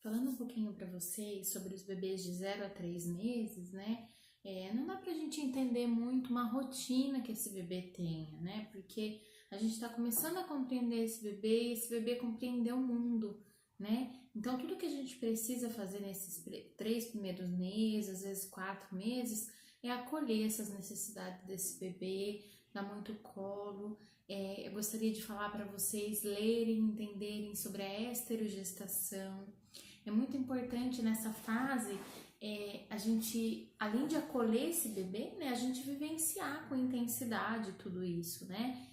falando um pouquinho para vocês sobre os bebês de 0 a 3 meses, né? Não dá pra gente entender muito uma rotina que esse bebê tenha, né? Porque a gente está começando a compreender esse bebê compreender o mundo, né? Então, tudo que a gente precisa fazer nesses 3 primeiros meses, às vezes 4 meses, é acolher essas necessidades desse bebê, dar muito colo. Eu gostaria de falar para vocês lerem, entenderem sobre a esterogestação. É muito importante nessa fase a gente, além de acolher esse bebê, né, a gente vivenciar com intensidade tudo isso, né?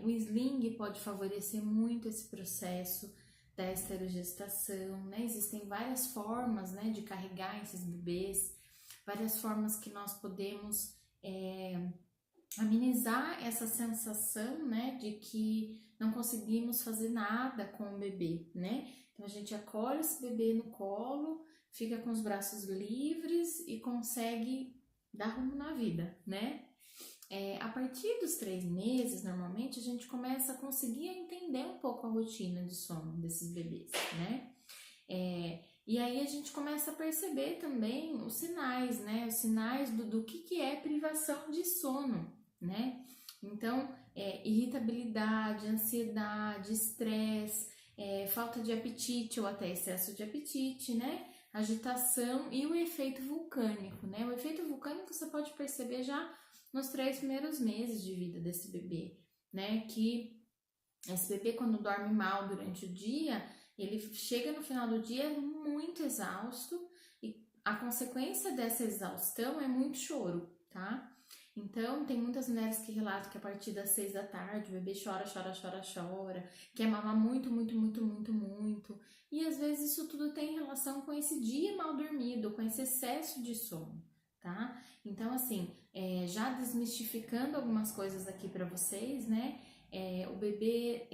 O sling pode favorecer muito esse processo da esterogestação, né? Existem várias formas, né, de carregar esses bebês, várias formas que nós podemos amenizar essa sensação, né, de que não conseguimos fazer nada com o bebê, né? Então a gente acolhe esse bebê no colo, fica com os braços livres e consegue dar rumo na vida, né? A partir dos 3 meses, normalmente, a gente começa a conseguir entender um pouco a rotina de sono desses bebês, né? E aí a gente começa a perceber também os sinais, né? Os sinais do que é privação de sono, né? Então, irritabilidade, ansiedade, estresse, falta de apetite ou até excesso de apetite, né? Agitação e o efeito vulcânico, né? O efeito vulcânico você pode perceber já nos 3 primeiros meses de vida desse bebê, né? Que esse bebê, quando dorme mal durante o dia, ele chega no final do dia muito exausto e a consequência dessa exaustão é muito choro, tá? Então, tem muitas mulheres que relatam que a partir das 6 da tarde o bebê chora, quer mamar muito, muito, muito, muito, muito. E às vezes isso tudo tem relação com esse dia mal dormido, com esse excesso de sono, tá? Então, assim, já desmistificando algumas coisas aqui para vocês, né? O bebê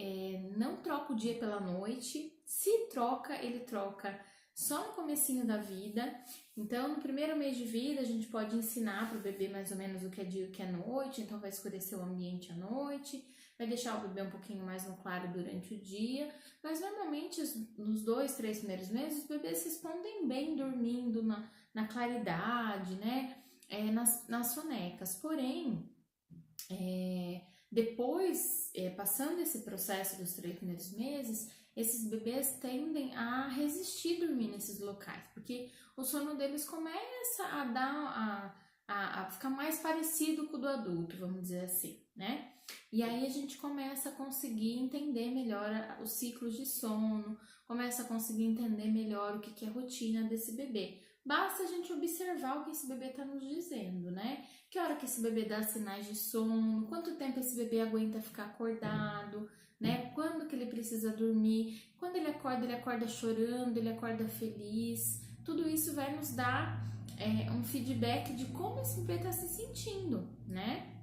não troca o dia pela noite. Se troca, ele troca só no comecinho da vida. Então, no primeiro mês de vida, a gente pode ensinar para o bebê mais ou menos o que é dia e o que é noite. Então, vai escurecer o ambiente à noite, vai deixar o bebê um pouquinho mais no claro durante o dia. Mas, normalmente, nos 2, 3 primeiros meses, os bebês respondem bem dormindo na claridade, né? Nas sonecas. Porém, depois, passando esse processo dos 3 primeiros meses, esses bebês tendem a resistir dormir nesses locais, porque o sono deles começa a ficar mais parecido com o do adulto, vamos dizer assim, né? E aí a gente começa a conseguir entender melhor os ciclos de sono, começa a conseguir entender melhor o que é a rotina desse bebê. Basta a gente observar o que esse bebê está nos dizendo, né? Que hora que esse bebê dá sinais de sono, quanto tempo esse bebê aguenta ficar acordado, né? Quando que ele precisa dormir, quando ele acorda chorando, ele acorda feliz. Tudo isso vai nos dar um feedback de como esse bebê está se sentindo, né?